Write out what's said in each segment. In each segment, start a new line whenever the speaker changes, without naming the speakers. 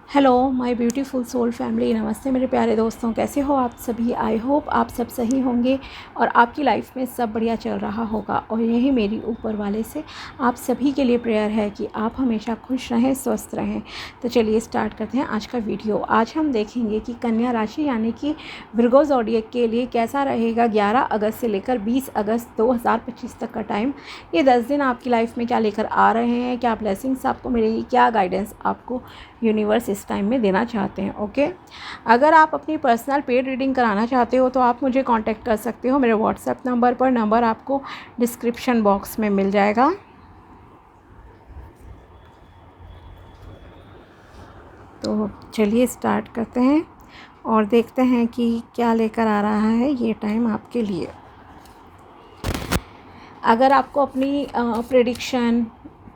Hello my beautiful soul family, नमस्ते मेरे प्यारे दोस्तों। कैसे हो आप सभी? आई होप आप सब सही होंगे और आपकी लाइफ में सब बढ़िया चल रहा होगा। और यही मेरी ऊपर वाले से आप सभी के लिए प्रेयर है कि आप हमेशा खुश रहें, स्वस्थ रहें। तो चलिए स्टार्ट करते हैं आज का वीडियो। आज हम देखेंगे कि कन्या राशि यानी कि विर्गो ज़ोडिएक के लिए कैसा रहेगा 11 अगस्त से लेकर 20 अगस्त 2025 तक का टाइम। ये 10 दिन आपकी लाइफ में क्या लेकर आ रहे हैं, क्या ब्लेसिंग्स आपको मिलेगी, क्या गाइडेंस आपको यूनिवर्स इस टाइम में देना चाहते हैं। ओके, अगर आप अपनी पर्सनल पेड रीडिंग कराना चाहते हो तो आप मुझे कांटेक्ट कर सकते हो मेरे व्हाट्सएप नंबर पर। नंबर आपको डिस्क्रिप्शन बॉक्स में मिल जाएगा। तो चलिए स्टार्ट करते हैं और देखते हैं कि क्या लेकर आ रहा है ये टाइम आपके लिए। अगर आपको अपनी प्रेडिक्शन,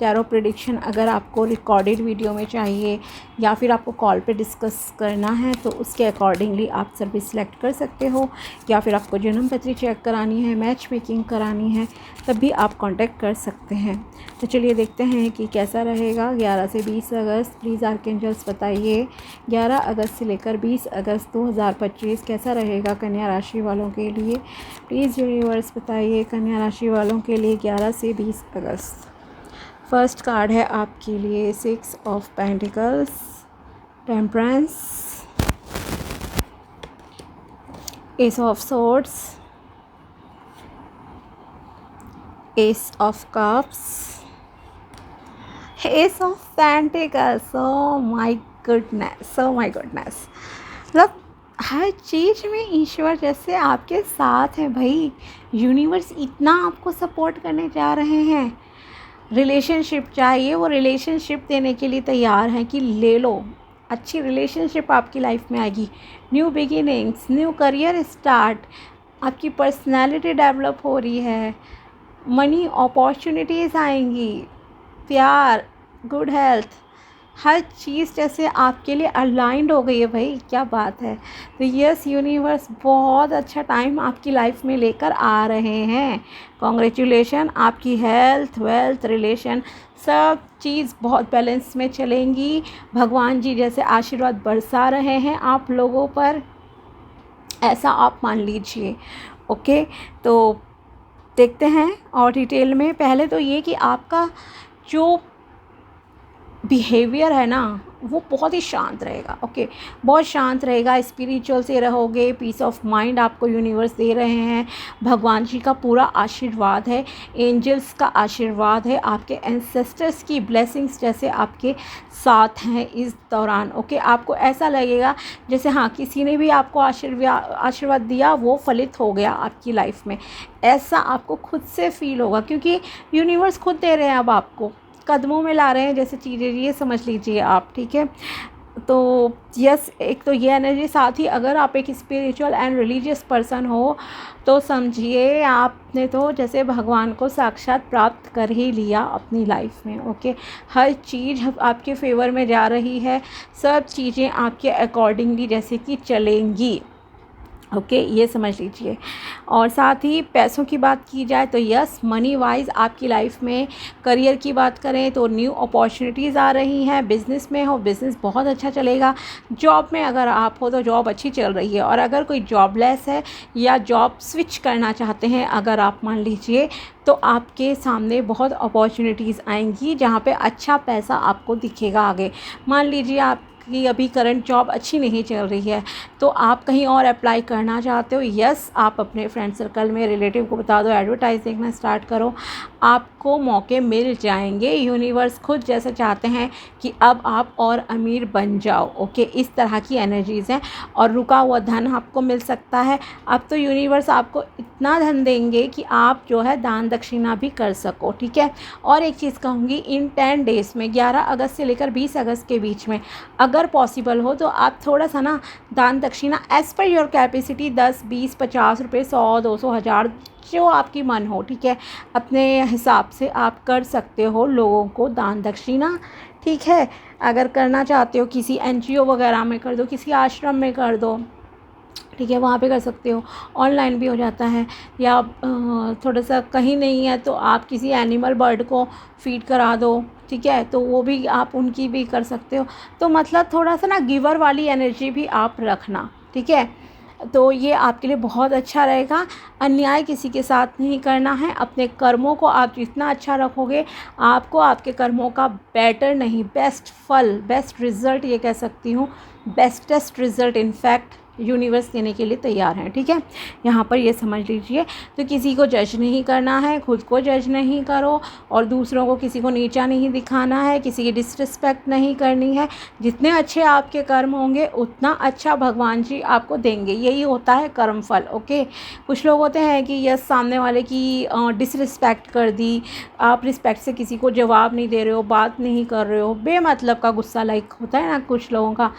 टैरो प्रेडिक्शन अगर आपको रिकॉर्डेड वीडियो में चाहिए या फिर आपको कॉल पे डिस्कस करना है तो उसके अकॉर्डिंगली आप सर्विस सेलेक्ट कर सकते हो, या फिर आपको जन्म पत्री चेक करानी है, मैच मेकिंग करानी है, तब भी आप कांटेक्ट कर सकते हैं। तो चलिए देखते हैं कि कैसा रहेगा 11 से 20 अगस्त। प्लीज़ आर्कएंजल्स बताइए 11 अगस्त से लेकर 20 अगस्त 2025 कैसा रहेगा कन्या राशि वालों के लिए। प्लीज़ यूनिवर्स बताइए कन्या राशि वालों के लिए 11 से 20 अगस्त। फर्स्ट कार्ड है आपके लिए 6 of pentacles, temperance, S of swords, S of cups, S of pentacles. Oh my goodness, oh my goodness. मतलब हर चीज़ में ईश्वर जैसे आपके साथ है भाई। यूनिवर्स इतना आपको सपोर्ट करने जा रहे हैं। रिलेशनशिप चाहिए, वो रिलेशनशिप देने के लिए तैयार हैं कि ले लो। अच्छी रिलेशनशिप आपकी लाइफ में आएगी, new beginnings, new career start, आपकी पर्सनालिटी डेवलप हो रही है, मनी अपॉर्चुनिटीज़ आएंगी, प्यार, गुड हेल्थ, हर चीज़ जैसे आपके लिए अलाइंड हो गई है भाई। क्या बात है। तो यस, यूनिवर्स बहुत अच्छा टाइम आपकी लाइफ में लेकर आ रहे हैं। कॉन्ग्रेचुलेशन, आपकी हेल्थ, वेल्थ, रिलेशन सब चीज़ बहुत बैलेंस में चलेंगी। भगवान जी जैसे आशीर्वाद बरसा रहे हैं आप लोगों पर, ऐसा आप मान लीजिए। ओके, तो देखते हैं और डिटेल में। पहले तो ये कि आपका जो बिहेवियर है ना वो बहुत ही शांत रहेगा। ओके, बहुत शांत रहेगा, स्पिरिचुअल से रहोगे, पीस ऑफ माइंड आपको यूनिवर्स दे रहे हैं। भगवान जी का पूरा आशीर्वाद है, एंजल्स का आशीर्वाद है, आपके एंसेस्टर्स की ब्लेसिंग्स जैसे आपके साथ हैं इस दौरान। ओके, आपको ऐसा लगेगा जैसे हाँ किसी ने भी आपको आशीर्वाद दिया, वो फलित हो गया आपकी लाइफ में। ऐसा आपको खुद से फील होगा क्योंकि यूनिवर्स खुद दे रहे हैं, अब आपको कदमों में ला रहे हैं जैसे चीज़ें, ये समझ लीजिए आप। ठीक है, तो यस, एक तो ये एनर्जी। साथ ही अगर आप एक स्पिरिचुअल एंड रिलीजियस पर्सन हो तो समझिए आपने तो जैसे भगवान को साक्षात प्राप्त कर ही लिया अपनी लाइफ में। ओके, हर चीज़ आपके फेवर में जा रही है, सब चीज़ें आपके अकॉर्डिंगली जैसे कि चलेंगी। ओके, ये समझ लीजिए। और साथ ही पैसों की बात की जाए तो यस, मनी वाइज आपकी लाइफ में। करियर की बात करें तो न्यू अपॉर्चुनिटीज़ आ रही हैं। बिज़नेस में हो, बिज़नेस बहुत अच्छा चलेगा। जॉब में अगर आप हो तो जॉब अच्छी चल रही है। और अगर कोई जॉबलेस है या जॉब स्विच करना चाहते हैं अगर आप, मान लीजिए, तो आपके सामने बहुत अपॉर्चुनिटीज़ आएंगी जहाँ पे अच्छा पैसा आपको दिखेगा आगे। मान लीजिए आप कि अभी करंट जॉब अच्छी नहीं चल रही है तो आप कहीं और अप्लाई करना चाहते हो, यस, आप अपने फ्रेंड सर्कल में, रिलेटिव को बता दो, एडवर्टाइज देखना स्टार्ट करो, आपको मौके मिल जाएंगे। यूनिवर्स खुद जैसे चाहते हैं कि अब आप और अमीर बन जाओ। ओके, इस तरह की एनर्जीज़ हैं। और रुका हुआ धन आपको मिल सकता है। अब तो यूनिवर्स आपको इतना धन देंगे कि आप जो है दान दक्षिणा भी कर सको। ठीक है, और एक चीज़ कहूँगी, इन 10 डेज़ में 11 अगस्त से लेकर 20 अगस्त के बीच में अगर पॉसिबल हो तो आप थोड़ा सा ना दान दक्षिणा एज़ पर योर कैपेसिटी 10, 20, 50 रुपये, 100, 200, 1000, जो आपकी मन हो, ठीक है, अपने हिसाब से आप कर सकते हो लोगों को दान दक्षिणा। ठीक है, अगर करना चाहते हो किसी एनजीओ वगैरह में कर दो, किसी आश्रम में कर दो। ठीक है, वहाँ पे कर सकते हो, ऑनलाइन भी हो जाता है। या थोड़ा सा कहीं नहीं है तो आप किसी एनिमल बर्ड को फीड करा दो। ठीक है, तो वो भी आप उनकी भी कर सकते हो। तो मतलब थोड़ा सा ना गिवर वाली एनर्जी भी आप रखना, ठीक है। तो ये आपके लिए बहुत अच्छा रहेगा। अन्याय किसी के साथ नहीं करना है। अपने कर्मों को आप जितना अच्छा रखोगे, आपको आपके कर्मों का बेटर नहीं, बेस्ट फल, बेस्ट रिज़ल्ट ये कह सकती हूँ, बेस्टेस्ट रिज़ल्ट इनफैक्ट यूनिवर्स देने के लिए तैयार हैं, ठीक है। यहाँ पर ये समझ लीजिए। तो किसी को जज नहीं करना है, खुद को जज नहीं करो, और दूसरों को किसी को नीचा नहीं दिखाना है, किसी की डिसरिस्पेक्ट नहीं करनी है। जितने अच्छे आपके कर्म होंगे उतना अच्छा भगवान जी आपको देंगे। यही होता है कर्म फल, ओके। कुछ लोग होते हैं कि यस, सामने वाले की डिसरिस्पेक्ट कर दी, आप रिस्पेक्ट से किसी को जवाब नहीं दे रहे हो, बात नहीं कर रहे हो, बेमतलब का गुस्सा, लाइक होता है ना कुछ लोगों का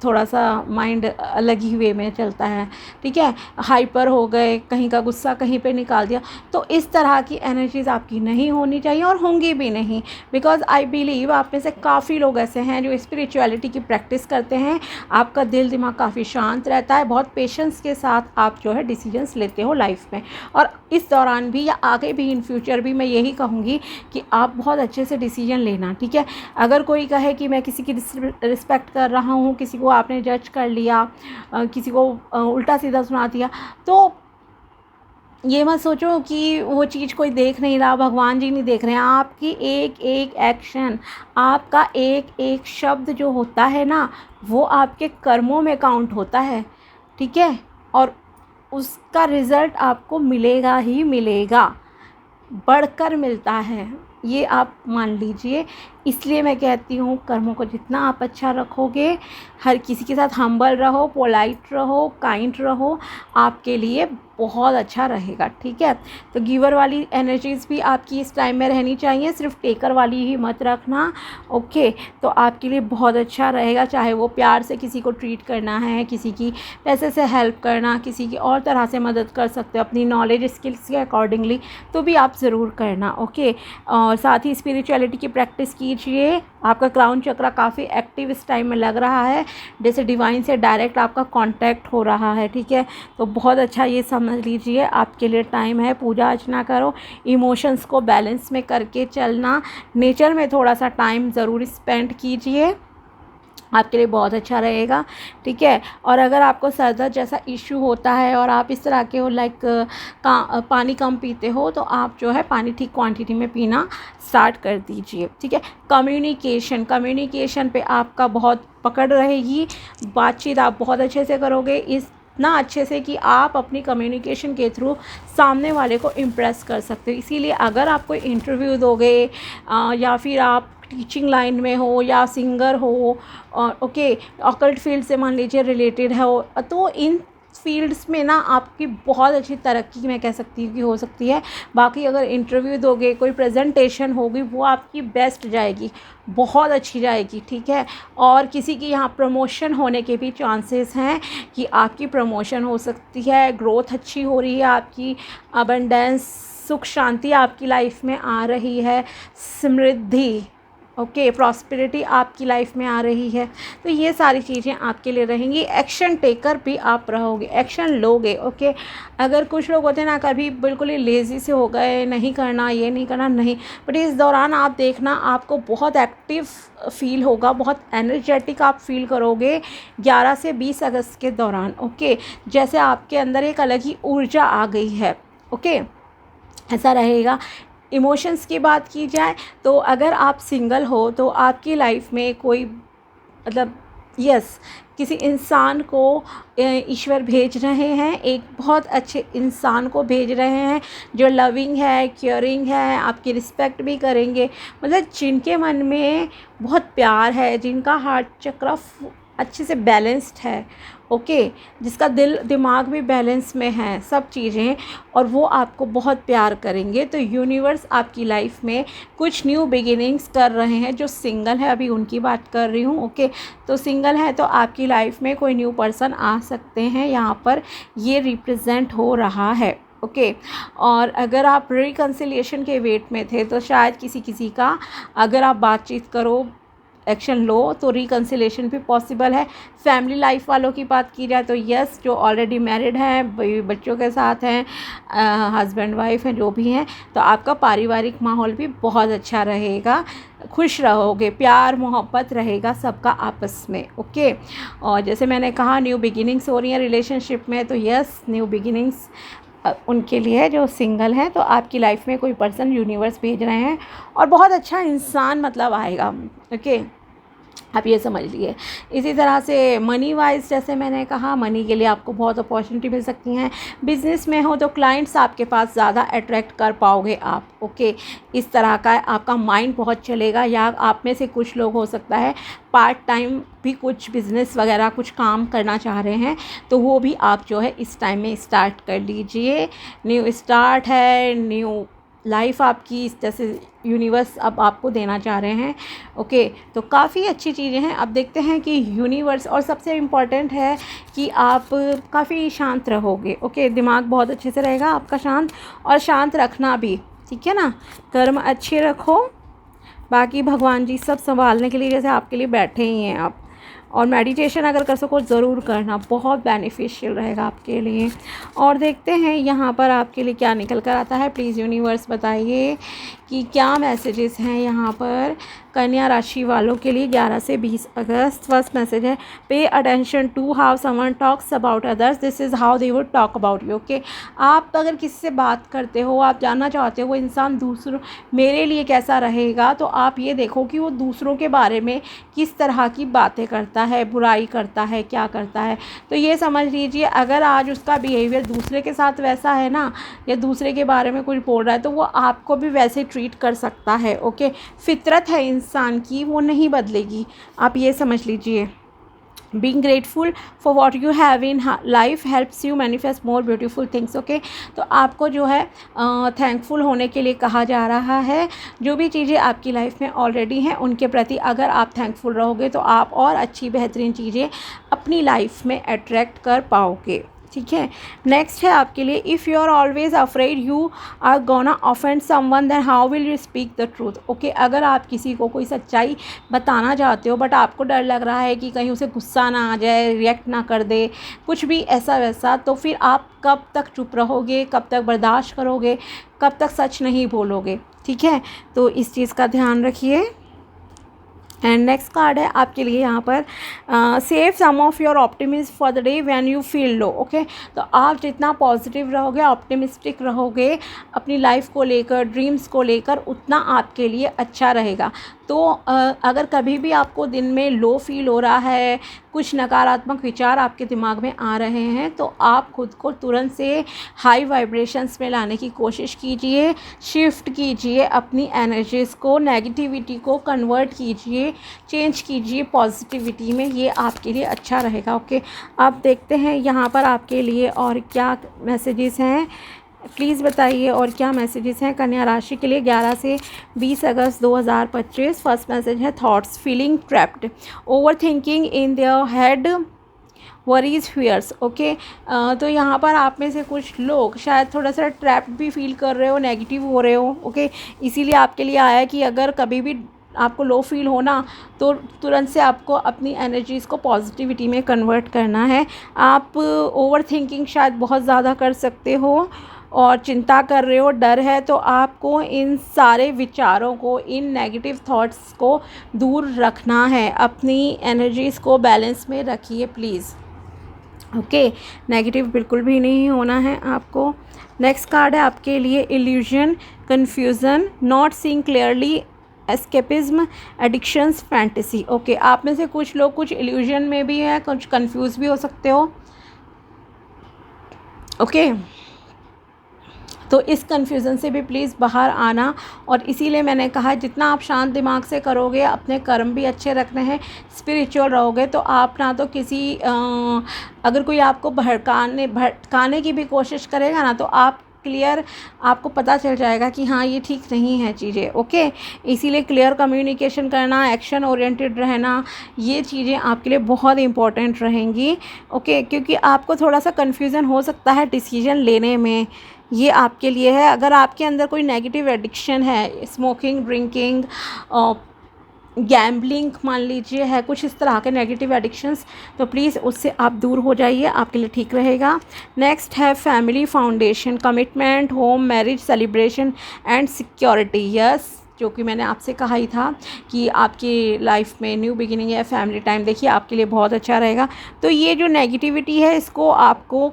थोड़ा सा माइंड अलग ही वे में चलता है, ठीक है, हाइपर हो गए, कहीं का गुस्सा कहीं पे निकाल दिया। तो इस तरह की एनर्जीज़ आपकी नहीं होनी चाहिए और होंगी भी नहीं। बिकॉज आई बिलीव आप में से काफ़ी लोग ऐसे हैं जो स्पिरिचुअलिटी की प्रैक्टिस करते हैं। आपका दिल दिमाग काफ़ी शांत रहता है, बहुत पेशेंस के साथ आप जो है डिसीजंस लेते हो लाइफ में। और इस दौरान भी या आगे भी इन फ्यूचर भी मैं यही कहूँगी कि आप बहुत अच्छे से डिसीजन लेना, ठीक है। अगर कोई कहे कि मैं किसी की रिस्पेक्ट कर रहा हूँ, किसी को आपने जज कर लिया, किसी को उल्टा सीधा सुना दिया, तो ये मत सोचो कि वो चीज़ कोई देख नहीं रहा, भगवान जी नहीं देख रहे हैं। आपकी एक एक एक्शन, आपका एक एक शब्द जो होता है ना, वो आपके कर्मों में काउंट होता है, ठीक है। और उसका रिज़ल्ट आपको मिलेगा ही मिलेगा, बढ़कर मिलता है, ये आप मान लीजिए। इसलिए मैं कहती हूँ कर्मों को जितना आप अच्छा रखोगे, हर किसी के साथ हम्बल रहो, पोलाइट रहो, काइंड रहो, आपके लिए बहुत अच्छा रहेगा, ठीक है। तो गिवर वाली एनर्जीज़ भी आपकी इस टाइम में रहनी चाहिए, सिर्फ टेकर वाली ही मत रखना, ओके। तो आपके लिए बहुत अच्छा रहेगा, चाहे वो प्यार से किसी को ट्रीट करना है, किसी की पैसे से हेल्प करना, किसी की और तरह से मदद कर सकते हो अपनी नॉलेज स्किल्स के अकॉर्डिंगली, तो भी आप ज़रूर करना, ओके। और साथ ही स्पिरिचुअलिटी की प्रैक्टिस कीजिए। आपका क्राउन चक्रा काफ़ी एक्टिव इस टाइम में लग रहा है, जैसे डिवाइन से डायरेक्ट आपका कांटेक्ट हो रहा है, ठीक है। तो बहुत अच्छा ये समझ लीजिए, आपके लिए टाइम है। पूजा अर्चना करो, इमोशंस को बैलेंस में करके चलना, नेचर में थोड़ा सा टाइम ज़रूर स्पेंड कीजिए, आपके लिए बहुत अच्छा रहेगा, ठीक है। और अगर आपको सर दर्द जैसा इशू होता है और आप इस तरह के हो, लाइक पानी कम पीते हो, तो आप जो है पानी ठीक क्वांटिटी में पीना स्टार्ट कर दीजिए, ठीक है। कम्युनिकेशन पे आपका बहुत पकड़ रहेगी, बातचीत आप बहुत अच्छे से करोगे, इतना अच्छे से कि आप अपनी कम्युनिकेशन के थ्रू सामने वाले को इम्प्रेस कर सकते हो। इसीलिए अगर आप कोई इंटरव्यू दोगे या फिर आप टीचिंग लाइन में हो या सिंगर हो, और ओके, ऑकल्ट फील्ड से मान लीजिए रिलेटेड हो, तो इन फील्ड्स में ना आपकी बहुत अच्छी तरक्की मैं कह सकती हूँ कि हो सकती है। बाकी अगर इंटरव्यू दोगे, कोई प्रेजेंटेशन होगी, वो आपकी बेस्ट जाएगी, बहुत अच्छी जाएगी, ठीक है। और किसी की यहाँ प्रमोशन होने के भी चांसेस हैं कि आपकी प्रमोशन हो सकती है, ग्रोथ अच्छी हो रही है आपकी, अबंडेंस, सुख शांति आपकी लाइफ में आ रही है, समृद्धि, ओके, प्रॉस्पेरिटी आपकी लाइफ में आ रही है। तो ये सारी चीज़ें आपके लिए रहेंगी। एक्शन टेकर भी आप रहोगे, एक्शन लोगे, ओके। अगर कुछ लोग होते हैं ना, कभी बिल्कुल ही लेज़ी से हो गए, नहीं करना, ये नहीं करना, नहीं, बट इस दौरान आप देखना आपको बहुत एक्टिव फील होगा, बहुत एनर्जेटिक आप फील करोगे 11 से 20 अगस्त के दौरान, ओके। जैसे आपके अंदर एक अलग ही ऊर्जा आ गई है, ओके, ऐसा रहेगा। इमोशंस की बात की जाए तो अगर आप सिंगल हो तो आपकी लाइफ में कोई मतलब यस, किसी इंसान को ईश्वर भेज रहे हैं, एक बहुत अच्छे इंसान को भेज रहे हैं जो लविंग है, केयरिंग है, आपकी रिस्पेक्ट भी करेंगे, मतलब जिनके मन में बहुत प्यार है, जिनका हार्ट चक्र अच्छे से बैलेंस्ड है, ओके, जिसका दिल दिमाग भी बैलेंस में है, सब चीज़ें, और वो आपको बहुत प्यार करेंगे। तो यूनिवर्स आपकी लाइफ में कुछ न्यू बिगिनिंग्स कर रहे हैं। जो सिंगल है, अभी उनकी बात कर रही हूँ, ओके। तो सिंगल है तो आपकी लाइफ में कोई न्यू पर्सन आ सकते हैं, यहाँ पर ये रिप्रेजेंट हो रहा है, ओके। और अगर आप रिकन्सिलिएशन के वेट में थे तो शायद किसी का अगर आप बातचीत करो एक्शन लो तो रिकन्सिलेशन भी पॉसिबल है। फैमिली लाइफ वालों की बात की जाए तो यस, जो ऑलरेडी मैरिड हैं, बच्चों के साथ हैं, हस्बैंड वाइफ हैं, जो भी हैं, तो आपका पारिवारिक माहौल भी बहुत अच्छा रहेगा, खुश रहोगे, प्यार मोहब्बत रहेगा सबका आपस में। ओके, और जैसे मैंने कहा न्यू बिगिनिंग्स हो रही हैं रिलेशनशिप में, तो यस न्यू बिगिनिंग्स उनके लिए जो सिंगल हैं, तो आपकी लाइफ में कोई पर्सन यूनिवर्स भेज रहे हैं और बहुत अच्छा इंसान मतलब आएगा। ओके, आप ये समझ लिए। इसी तरह से मनी वाइज जैसे मैंने कहा, मनी के लिए आपको बहुत अपॉर्चुनिटी मिल सकती हैं। बिज़नेस में हो तो क्लाइंट्स आपके पास ज़्यादा अट्रैक्ट कर पाओगे आप। ओके, इस तरह का आपका माइंड बहुत चलेगा, या आप में से कुछ लोग हो सकता है पार्ट टाइम भी कुछ बिज़नेस वगैरह कुछ काम करना चाह रहे हैं, तो वो भी आप जो है इस टाइम में स्टार्ट कर लीजिए। न्यू स्टार्ट है, न्यू लाइफ आपकी इस जैसे यूनिवर्स अब आपको देना चाह रहे हैं। ओके, तो काफ़ी अच्छी चीज़ें हैं। अब देखते हैं कि यूनिवर्स, और सबसे इम्पॉर्टेंट है कि आप काफ़ी शांत रहोगे। ओके, दिमाग बहुत अच्छे से रहेगा आपका शांत, और शांत रखना भी, ठीक है ना। कर्म अच्छे रखो, बाकी भगवान जी सब संभालने के लिए जैसे आपके लिए बैठे ही हैं आप। और मेडिटेशन अगर कर सको ज़रूर करना, बहुत बेनिफिशियल रहेगा आपके लिए। और देखते हैं यहाँ पर आपके लिए क्या निकल कर आता है। प्लीज़ यूनिवर्स बताइए कि क्या मैसेजेस हैं यहाँ पर कन्या राशि वालों के लिए 11 से 20 अगस्त। फर्स्ट मैसेज है, pay attention to how someone talks about others, this is how they would talk about you. Okay, आप अगर किसी से बात करते हो, आप जानना चाहते हो वो इंसान दूसरों मेरे लिए कैसा रहेगा, तो आप ये देखो कि वो दूसरों के बारे में किस तरह की बातें करता है, बुराई करता है, क्या करता है। तो ये समझ लीजिए अगर आज उसका बिहेवियर दूसरे के साथ वैसा है ना, या दूसरे के बारे में कुछ बोल रहा है, तो वो आपको भी वैसे ट्रीट कर सकता है। ओके, फितरत है इंसान की, वो नहीं बदलेगी, आप ये समझ लीजिए। Being grateful for what you have in life helps you manifest more beautiful things. Okay, तो आपको जो है थैंकफुल होने के लिए कहा जा रहा है। जो भी चीज़ें आपकी लाइफ में ऑलरेडी हैं उनके प्रति अगर आप थैंकफुल रहोगे तो आप और अच्छी बेहतरीन चीज़ें अपनी लाइफ में अट्रैक्ट कर पाओगे। ठीक है, नेक्स्ट है आपके लिए, if you are always afraid you are gonna offend someone then how will you speak the truth. Okay, अगर आप किसी को कोई सच्चाई बताना चाहते हो बट आपको डर लग रहा है कि कहीं उसे गुस्सा ना आ जाए, रिएक्ट ना कर दे, कुछ भी ऐसा वैसा, तो फिर आप कब तक चुप रहोगे, कब तक बर्दाश्त करोगे, कब तक सच नहीं बोलोगे। ठीक है, तो इस चीज़ का ध्यान रखिए। एंड नेक्स्ट कार्ड है आपके लिए यहाँ पर, save some of your optimism for the day when you feel low. Okay, तो आप जितना पॉजिटिव रहोगे, ऑप्टिमिस्टिक रहोगे अपनी लाइफ को लेकर, ड्रीम्स को लेकर, उतना आपके लिए अच्छा रहेगा। तो अगर कभी भी आपको दिन में लो फील हो रहा है, कुछ नकारात्मक विचार आपके दिमाग में आ रहे हैं, तो आप खुद को तुरंत से हाई वाइब्रेशंस में लाने की कोशिश कीजिए, शिफ्ट कीजिए अपनी एनर्जीज़ को, नेगेटिविटी को कन्वर्ट कीजिए, चेंज कीजिए पॉजिटिविटी में, ये आपके लिए अच्छा रहेगा। ओके, अब देखते हैं यहाँ पर आपके लिए और क्या मैसेजेस हैं, प्लीज़ बताइए और क्या मैसेजेस हैं कन्या राशि के लिए 11 से 20 अगस्त 2025। फर्स्ट मैसेज है, thoughts feeling trapped, over thinking in their head, worries fears. Okay, तो यहाँ पर आप में से कुछ लोग शायद थोड़ा सा ट्रैप्ड भी फील कर रहे हो, नेगेटिव हो रहे हो। ओके, इसीलिए आपके लिए आया कि अगर कभी भी आपको लो फील होना तो तुरंत से आपको अपनी एनर्जीज़ को पॉजिटिविटी में कन्वर्ट करना है। आप ओवर थिंकिंग शायद बहुत ज़्यादा कर सकते हो और चिंता कर रहे हो, डर है, तो आपको इन सारे विचारों को, इन नेगेटिव थॉट्स को दूर रखना है। अपनी एनर्जीज़ को बैलेंस में रखिए प्लीज़। ओके, नेगेटिव बिल्कुल भी नहीं होना है आपको। नेक्स्ट कार्ड है आपके लिए, illusion, confusion, not seeing clearly, escapism, addictions, fantasy. Okay, आप में से कुछ लोग कुछ इल्यूजन में भी हैं, कुछ कंफ्यूज भी हो सकते हो। ओके, तो इस कन्फ्यूज़न से भी प्लीज़ बाहर आना, और इसीलिए मैंने कहा जितना आप शांत दिमाग से करोगे, अपने कर्म भी अच्छे रखने हैं, स्पिरिचुअल रहोगे, तो आप ना तो किसी अगर कोई आपको भटकाने की भी कोशिश करेगा ना, तो आप क्लियर, आपको पता चल जाएगा कि हाँ ये ठीक नहीं है चीज़ें। ओके, इसीलिए क्लियर कम्युनिकेशन करना, एक्शन ओरिएंटेड रहना, ये चीज़ें आपके लिए बहुत इंपॉर्टेंट रहेंगी। ओके, क्योंकि आपको थोड़ा सा कन्फ्यूज़न हो सकता है डिसीजन लेने में, ये आपके लिए है। अगर आपके अंदर कोई नेगेटिव एडिक्शन है, स्मोकिंग, ड्रिंकिंग, गैम्बलिंग मान लीजिए है, कुछ इस तरह के नेगेटिव एडिक्शंस, तो प्लीज़ उससे आप दूर हो जाइए, आपके लिए ठीक रहेगा। नेक्स्ट है family foundation, commitment, home, marriage, celebration and security. Yes, जो कि मैंने आपसे कहा ही था कि आपकी लाइफ में न्यू बिगिनिंग है, फैमिली टाइम देखिए आपके लिए बहुत अच्छा रहेगा। तो ये जो नेगेटिविटी है इसको आपको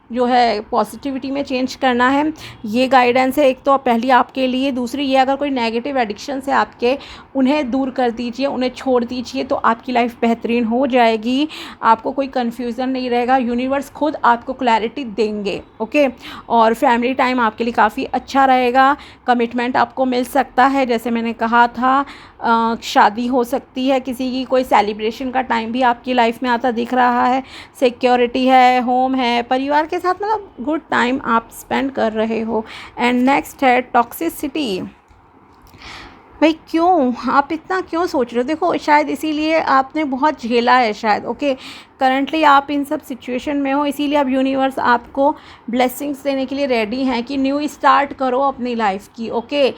जो है पॉजिटिविटी में चेंज करना है, ये गाइडेंस है। एक तो पहली आपके लिए, दूसरी ये अगर कोई नेगेटिव एडिक्शन है आपके, उन्हें दूर कर दीजिए, उन्हें छोड़ दीजिए, तो आपकी लाइफ बेहतरीन हो जाएगी, आपको कोई कन्फ्यूज़न नहीं रहेगा, यूनिवर्स खुद आपको क्लैरिटी देंगे। ओके, और फैमिली टाइम आपके लिए काफ़ी अच्छा रहेगा, कमिटमेंट आपको मिल सकता है, जैसे मैंने कहा था शादी हो सकती है किसी की, कोई सेलिब्रेशन का टाइम भी आपकी लाइफ में आता दिख रहा है, सिक्योरिटी है, होम है, परिवार के साथ मतलब गुड टाइम आप स्पेंड कर रहे हो। एंड नेक्स्ट है टॉक्सिसिटी। भाई क्यों आप इतना क्यों सोच रहे हो? देखो शायद इसीलिए आपने बहुत झेला है शायद। ओके, करंटली आप इन सब सिचुएशन में हो, इसीलिए अब यूनिवर्स आपको ब्लेसिंग्स देने के लिए रेडी हैं कि न्यू स्टार्ट करो अपनी लाइफ की। ओके,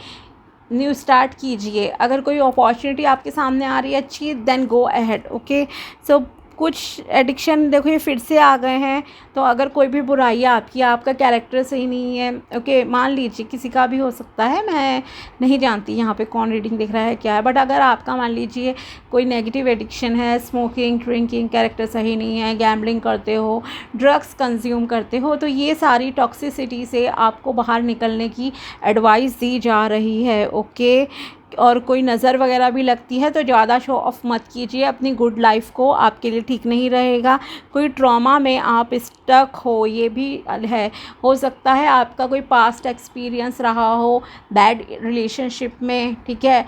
न्यू स्टार्ट कीजिए, अगर कोई अपॉर्चुनिटी आपके सामने आ रही है अच्छी, देन गो अहेड। ओके, सो कुछ एडिक्शन देखो ये फिर से आ गए हैं, तो अगर कोई भी बुराई है आपकी, आपका कैरेक्टर सही नहीं है, ओके, मान लीजिए किसी का भी हो सकता है, मैं नहीं जानती यहाँ पे कौन रीडिंग दिख रहा है क्या है, बट अगर आपका मान लीजिए कोई नेगेटिव एडिक्शन है, स्मोकिंग, ड्रिंकिंग, कैरेक्टर सही नहीं है, गैम्बलिंग करते हो, ड्रग्स कंज्यूम करते हो, तो ये सारी टॉक्सिसिटी से आपको बाहर निकलने की एडवाइस दी जा रही है। ओके, और कोई नज़र वगैरह भी लगती है तो ज़्यादा शो ऑफ मत कीजिए अपनी गुड लाइफ को, आपके लिए ठीक नहीं रहेगा। कोई ट्रॉमा में आप स्टक हो, ये भी है, हो सकता है आपका कोई पास्ट एक्सपीरियंस रहा हो बैड रिलेशनशिप में, ठीक है,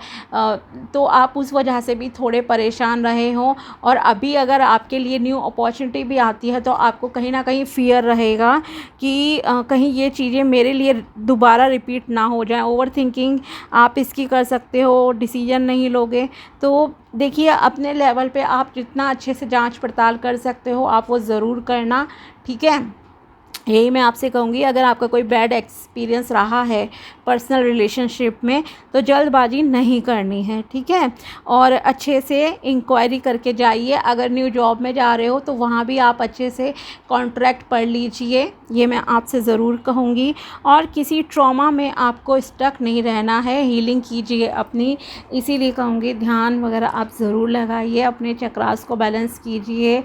तो आप उस वजह से भी थोड़े परेशान रहे हों, और अभी अगर आपके लिए न्यू अपॉर्चुनिटी भी आती है तो आपको कहीं ना कहीं फियर रहेगा कि कहीं ये चीज़ें मेरे लिए दोबारा रिपीट ना हो जाए। ओवर थिंकिंग आप इसकी कर सकते हो, डिसीजन नहीं लोगे। तो देखिए अपने लेवल पे आप जितना अच्छे से जांच पड़ताल कर सकते हो आप वो ज़रूर करना, ठीक है। यही मैं आपसे कहूँगी, अगर आपका कोई बैड एक्सपीरियंस रहा है पर्सनल रिलेशनशिप में तो जल्दबाजी नहीं करनी है, ठीक है, और अच्छे से इंक्वायरी करके जाइए। अगर न्यू जॉब में जा रहे हो तो वहाँ भी आप अच्छे से कॉन्ट्रैक्ट पढ़ लीजिए, ये मैं आपसे ज़रूर कहूँगी। और किसी ट्रॉमा में आपको स्टक नहीं रहना है, हीलिंग कीजिए अपनी, इसीलिए कहूँगी ध्यान वगैरह आप ज़रूर लगाइए, अपने चक्रास को बैलेंस कीजिए,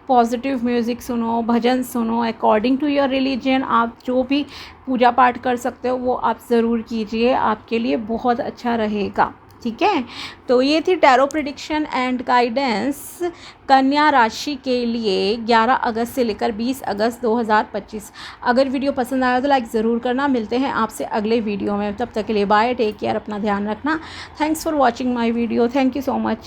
पॉजिटिव म्यूज़िक सुनो, भजन सुनो, अकॉर्डिंग टू योर रिलीजन आप जो भी पूजा पाठ कर सकते हो वो आप ज़रूर कीजिए, आपके लिए बहुत अच्छा रहेगा, ठीक है। तो ये थी टैरो प्रेडिक्शन एंड गाइडेंस कन्या राशि के लिए 11 अगस्त से लेकर 20 अगस्त 2025। अगर वीडियो पसंद आया तो लाइक ज़रूर करना। मिलते हैं आपसे अगले वीडियो में, तब तक के लिए बाय, टेक केयर, अपना ध्यान रखना। Thanks for watching my video, thank you so much.